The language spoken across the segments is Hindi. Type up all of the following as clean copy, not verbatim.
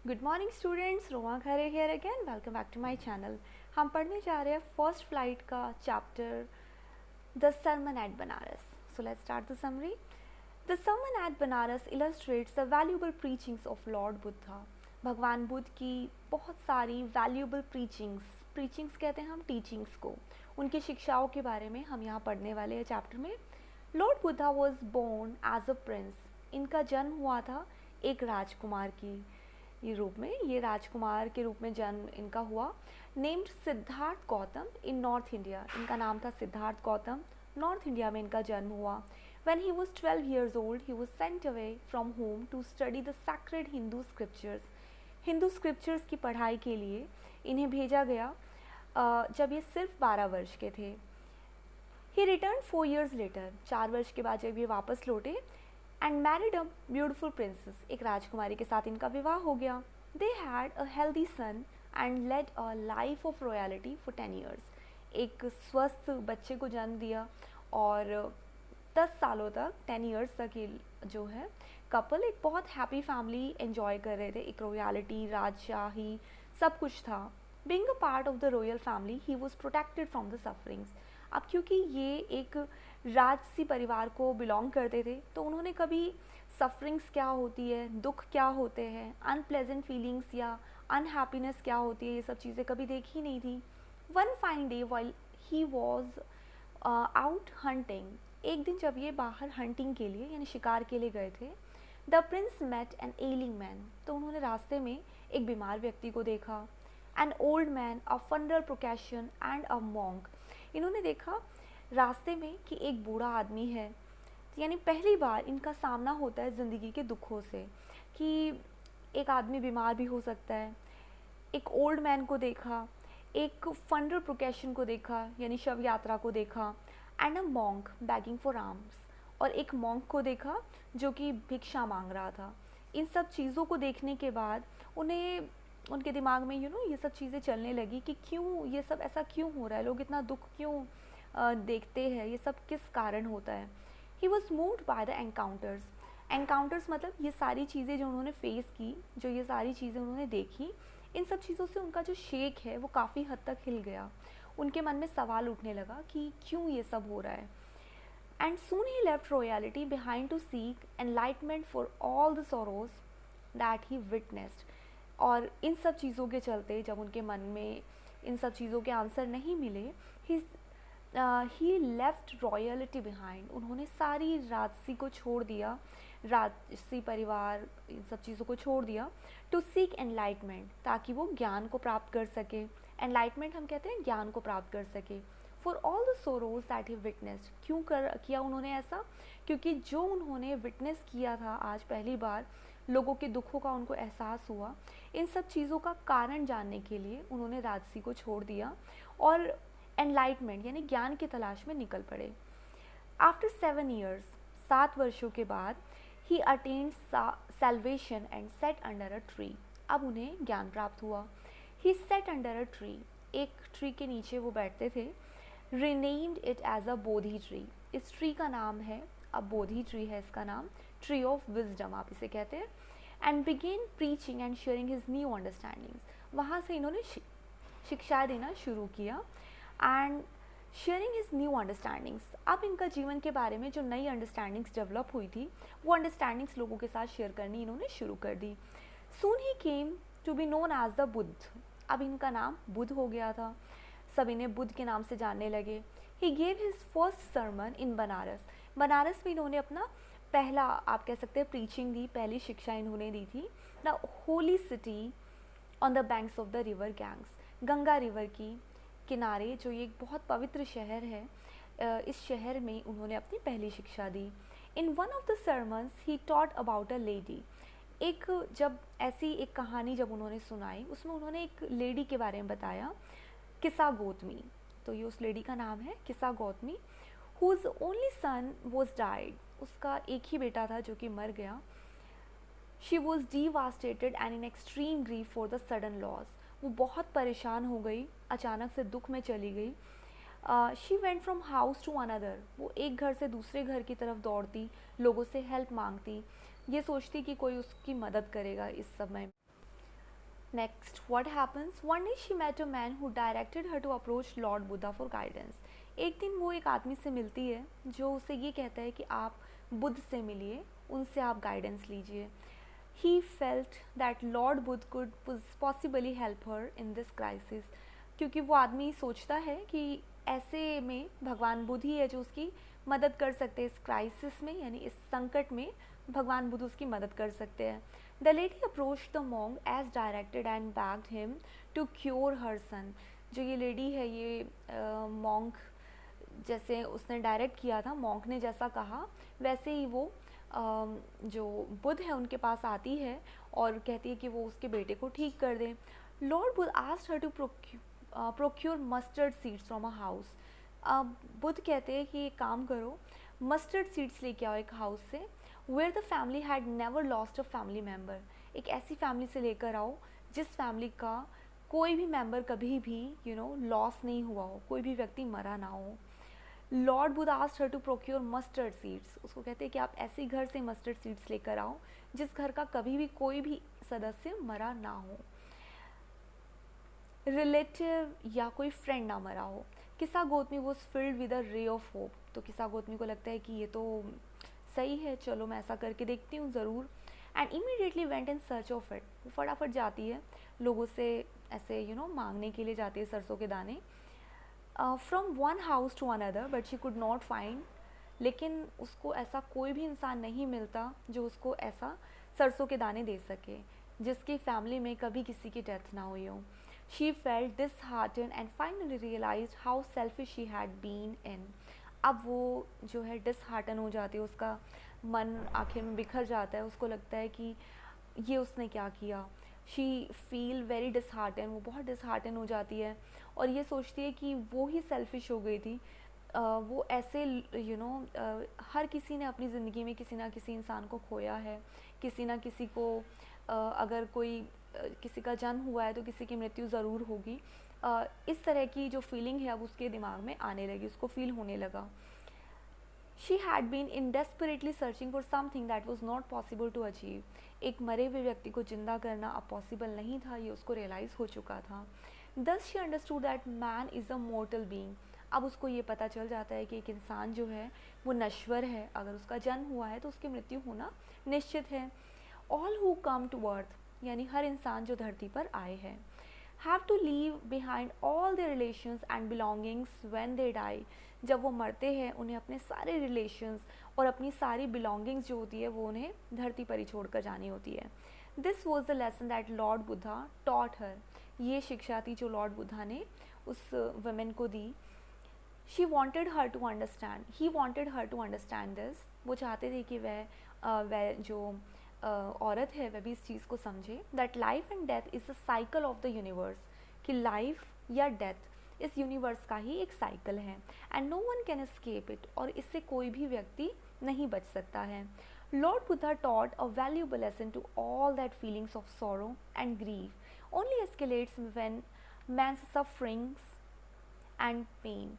Good morning students, Roma Khare here again. Welcome back to my channel. हम पढ़ने जा रहे हैं फर्स्ट फ्लाइट का chapter the sermon at Banaras. So let's start the summary. The sermon at Banaras illustrates the valuable preachings of lord Buddha. भगवान बुद्ध की बहुत सारी वैल्यूएबल प्रीचिंग्स कहते हैं हम टीचिंग्स को, उनकी शिक्षाओं के बारे में हम यहाँ पढ़ने वाले हैं चैप्टर में। Lord Buddha was born as a prince. इनका जन्म हुआ था एक राजकुमार की ये रूप में, ये राजकुमार के रूप में जन्म इनका हुआ। नेम्ड सिद्धार्थ गौतम इन नॉर्थ इंडिया। इनका नाम था सिद्धार्थ गौतम। नॉर्थ इंडिया में इनका जन्म हुआ। When he was 12 years old, he was sent away from home to study the sacred Hindu scriptures. Hindu scriptures की पढ़ाई के लिए इन्हें भेजा गया जब ये सिर्फ 12 वर्ष के थे। He returned 4 years later. 4 वर्ष के बाद जब ये वापस लौटे and married a beautiful princess. एक राजकुमारी के साथ इनका विवाह हो गया। They had a healthy son and led a life of royalty for 10 years। एक स्वस्थ बच्चे को जन्म दिया और 10 सालों तक 10 years तक ये जो है कपल एक बहुत हैप्पी फैमिली एंजॉय कर रहे थे। एक रॉयलिटी, राजशाही सब कुछ था। Being a part of the royal family he was protected from the sufferings. अब क्योंकि ये एक राजसी परिवार को बिलोंग करते थे तो उन्होंने कभी सफरिंग्स क्या होती है, दुख क्या होते हैं, अनप्लेजेंट फीलिंग्स या अनहैप्पीनेस क्या होती है, ये सब चीज़ें कभी देखी नहीं थी। One fine day while he was out hunting. एक दिन जब ये बाहर हंटिंग के लिए यानी शिकार के लिए गए थे, the prince met an ailing man. तो उन्होंने रास्ते में एक बीमार व्यक्ति को देखा। An old man, a funeral procession and a monk. इन्होंने देखा रास्ते में कि एक बूढ़ा आदमी है, यानी पहली बार इनका सामना होता है ज़िंदगी के दुखों से कि एक आदमी बीमार भी हो सकता है। एक ओल्ड मैन को देखा, एक फंडल प्रोकेशन को देखा यानी शव यात्रा को देखा, and a monk bagging for arms. और एक मॉन्क को देखा जो कि भिक्षा मांग रहा था। इन सब चीज़ों को देखने के बाद उन्हें उनके दिमाग में ये सब चीज़ें चलने लगी कि क्यों ये सब ऐसा क्यों हो रहा है, लोग इतना दुख क्यों देखते हैं, ये सब किस कारण होता है। He was moved by the encounters. Encounters मतलब ये सारी चीज़ें जो उन्होंने फेस की, जो ये सारी चीज़ें उन्होंने देखी, इन सब चीज़ों से उनका जो शेख है वो काफ़ी हद तक हिल गया। उनके मन में सवाल उठने लगा कि क्यों ये सब हो रहा है। एंड सून ही left royalty behind to seek enlightenment for all the sorrows that he witnessed. और इन सब चीज़ों के चलते जब उनके मन में इन सब चीज़ों के आंसर नहीं मिले, ही लेफ्ट रॉयलिटी बिहाइंड। उन्होंने सारी राजसी को छोड़ दिया, राजसी परिवार, इन सब चीज़ों को छोड़ दिया। टू सीक एनलाइटमेंट, ताकि वो ज्ञान को प्राप्त कर सके। एनलाइटमेंट हम कहते हैं ज्ञान को प्राप्त कर सके। For all the sorrows that he witnessed. क्यों किया उन्होंने ऐसा? क्योंकि जो उन्होंने विटनेस किया था आज पहली बार, लोगों के दुखों का उनको एहसास हुआ। इन सब चीज़ों का कारण जानने के लिए उन्होंने राजसी को छोड़ दिया और एनलाइटमेंट यानी ज्ञान की तलाश में निकल पड़े। आफ्टर 7 years, 7 वर्षों के बाद, he attained salvation and sat under a tree. अब उन्हें ज्ञान प्राप्त हुआ। He sat under a tree, एक ट्री के नीचे वो बैठते थे। Renamed it as a Bodhi tree. इस ट्री का नाम है, अब बोधि ट्री है इसका नाम, ट्री ऑफ विजडम आप इसे कहते हैं। And began preaching and sharing his new understandings. वहाँ से इन्होंने शिक्षा देना शुरू किया and sharing his new understandings. अब इनका जीवन के बारे में जो नई अंडरस्टैंडिंग्स डेवलप हुई थी, वो अंडरस्टैंडिंग्स लोगों के साथ शेयर करनी इन्होंने शुरू कर दी। Soon he came to be known as the Buddha. अब इनका नाम बुद्ध हो गया था, सब इन्हें बुद्ध के नाम से जानने लगे। He gave his first sermon in Banaras. Banaras में इन्होंने अपना पहला, आप कह सकते हैं, प्रीचिंग दी, पहली शिक्षा इन्होंने दी थी। The holy city on the banks of the river gangs. Ganga river की किनारे जो ये एक बहुत पवित्र शहर है, इस शहर में उन्होंने अपनी पहली शिक्षा दी। In one of the sermons he taught about a lady. एक जब ऐसी एक कहानी जब उन्होंने सुनाई, उसमें उन्होंने एक लेडी के बारे में बताया, किसा गौतमी। तो ये उस लेडी का नाम है, Kisa Gotami. Whose only son was died. उसका एक ही बेटा था जो कि मर गया। She was devastated and in extreme grief for the sudden loss. वो बहुत परेशान हो गई, अचानक से दुख में चली गई। She went from house to another. वो एक घर से दूसरे घर की तरफ दौड़ती, लोगों से हेल्प मांगती, ये सोचती कि कोई उसकी मदद करेगा इस समय। Next, what happens? One day she met a man who directed her to approach Lord Buddha for guidance. एक दिन वो एक आदमी से मिलती है जो उसे ये कहता है कि आप बुद्ध से मिलिए, उनसे आप गाइडेंस लीजिए. He felt that Lord Buddha could possibly help her in this crisis. क्योंकि वो आदमी सोचता है कि ऐसे में भगवान बुद्ध ही है जो उसकी मदद कर सकते हैं इस क्राइसिस में, यानी इस संकट में भगवान बुद्ध उसकी मदद कर सकते हैं. The lady approach the monk as directed and begged him to cure her son. जो ये लेडी है, ये मॉन्क जैसे उसने डायरेक्ट किया था, मॉन्क ने जैसा कहा वैसे ही वो जो बुद्ध है उनके पास आती है और कहती है कि वो उसके बेटे को ठीक कर दें. Lord Buddha asked her to procure mustard seeds from a house. अब बुद्ध कहते हैं कि एक काम करो, मस्टर्ड सीड्स लेके आओ एक हाउस से, where the family had never lost a family member. एक ऐसी फैमिली से लेकर आओ जिस फैमिली का कोई भी मेम्बर कभी भी लॉस नहीं हुआ हो, कोई भी व्यक्ति मरा ना हो. Lord Buddha asked her to procure mustard seeds. उसको कहते हैं कि आप ऐसे घर से मस्टर्ड सीड्स लेकर आओ जिस घर का कभी भी कोई भी सदस्य मरा ना हो, रिलेटिव या कोई फ्रेंड ना मरा हो. Kisa Gotami was filled with a ray of hope. तो किसा गोतमी को लगता है कि ये तो सही है, चलो मैं ऐसा करके देखती हूँ ज़रूर. And immediately went in search of it. वो फटाफट जाती है, लोगों से ऐसे मांगने के लिए जाती है सरसों के दाने. From one house to another but she could not find. लेकिन उसको ऐसा कोई भी इंसान नहीं मिलता जो उसको ऐसा सरसों के दाने दे सके जिसकी फैमिली में कभी किसी की डेथ ना हुई हो. She felt disheartened and finally realized how selfish she had been in. अब वो जो है डिसहार्टन हो जाती है, उसका मन आखिर में बिखर जाता है, उसको लगता है कि ये उसने क्या किया. She feel very dishearten. वो बहुत डिसहार्टन हो जाती है और ये सोचती है कि वो ही सेल्फिश हो गई थी. वो ऐसे हर किसी ने अपनी ज़िंदगी में किसी ना किसी इंसान को खोया है, किसी ना किसी को अगर कोई किसी का जन्म हुआ है तो किसी की मृत्यु ज़रूर होगी. इस तरह की जो फीलिंग है अब उसके दिमाग में आने लगी, उसको फील होने लगा. She had been in desperately searching for something that was not possible to achieve. एक मरे हुए व्यक्ति को जिंदा करना अब पॉसिबल नहीं था, ये उसको रियलाइज़ हो चुका था. दस she understood that man is a mortar being. अब उसको ये पता चल जाता है कि एक इंसान जो है वो नश्वर है, अगर उसका जन्म हुआ है तो उसकी मृत्यु होना निश्चित है. All who come to earth, यानी हर इंसान जो धरती पर आए हैं, have to leave behind all their relations and belongings when they die. जब वो मरते हैं उन्हें अपने सारे रिलेशंस और अपनी सारी बिलोंगिंग्स जो होती है वो उन्हें धरती पर ही छोड़ कर जानी होती है. This was the lesson that Lord Buddha taught हर. ये शिक्षा थी जो लॉर्ड बुद्धा ने उस वुमेन को दी. She wanted her to understand, he wanted her to understand this. वो चाहते थे कि वह जो औरत है वह भी इस चीज़ को समझे. That life and death is a cycle of the universe. कि लाइफ या डेथ इस यूनिवर्स का ही एक साइकिल है and no one can escape it. और इससे कोई भी व्यक्ति नहीं बच सकता है. Lord Buddha taught a valuable lesson to all that feelings of sorrow and grief only escalates when man's sufferings and pain.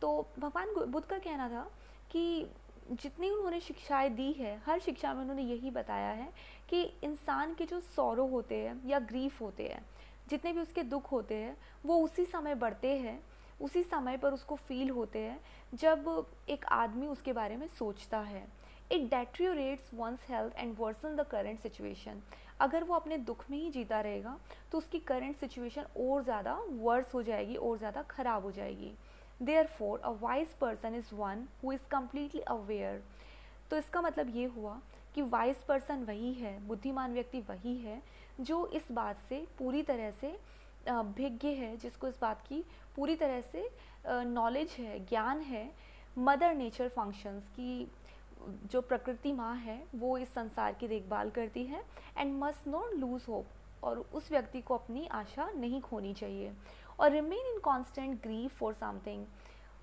तो भगवान बुद्ध का कहना था कि जितनी उन्होंने शिक्षाएं दी है, हर शिक्षा में उन्होंने यही बताया है कि इंसान के जो सौरो होते हैं या ग्रीफ होते हैं, जितने भी उसके दुख होते हैं, वो उसी समय बढ़ते हैं, उसी समय पर उसको फील होते हैं जब एक आदमी उसके बारे में सोचता है. It deteriorates one's health and worsen the current situation. अगर वो अपने दुख में ही जीता रहेगा तो उसकी करेंट सिचुएशन और ज़्यादा वर्स हो जाएगी, और ज़्यादा ख़राब हो जाएगी. Therefore, a wise person is one who is completely aware. तो इसका मतलब ये हुआ कि वाइज पर्सन वही है, बुद्धिमान व्यक्ति वही है जो इस बात से पूरी तरह से भिज्ञ है, जिसको इस बात की पूरी तरह से नॉलेज है, ज्ञान है. मदर नेचर फंक्शंस की जो प्रकृति माँ है वो इस संसार की देखभाल करती है. And must not lose hope. और उस व्यक्ति को अपनी आशा नहीं खोनी चाहिए. और remain in constant grief for something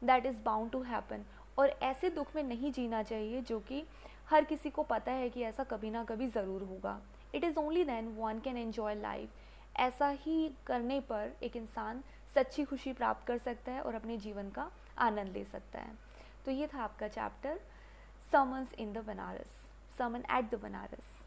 that is bound to happen. और ऐसे दुख में नहीं जीना चाहिए जो कि हर किसी को पता है कि ऐसा कभी ना कभी ज़रूर होगा. It is only then one can enjoy life. ऐसा ही करने पर एक इंसान सच्ची खुशी प्राप्त कर सकता है और अपने जीवन का आनंद ले सकता है. तो ये था आपका chapter summons in the Banaras, summon at the Banaras.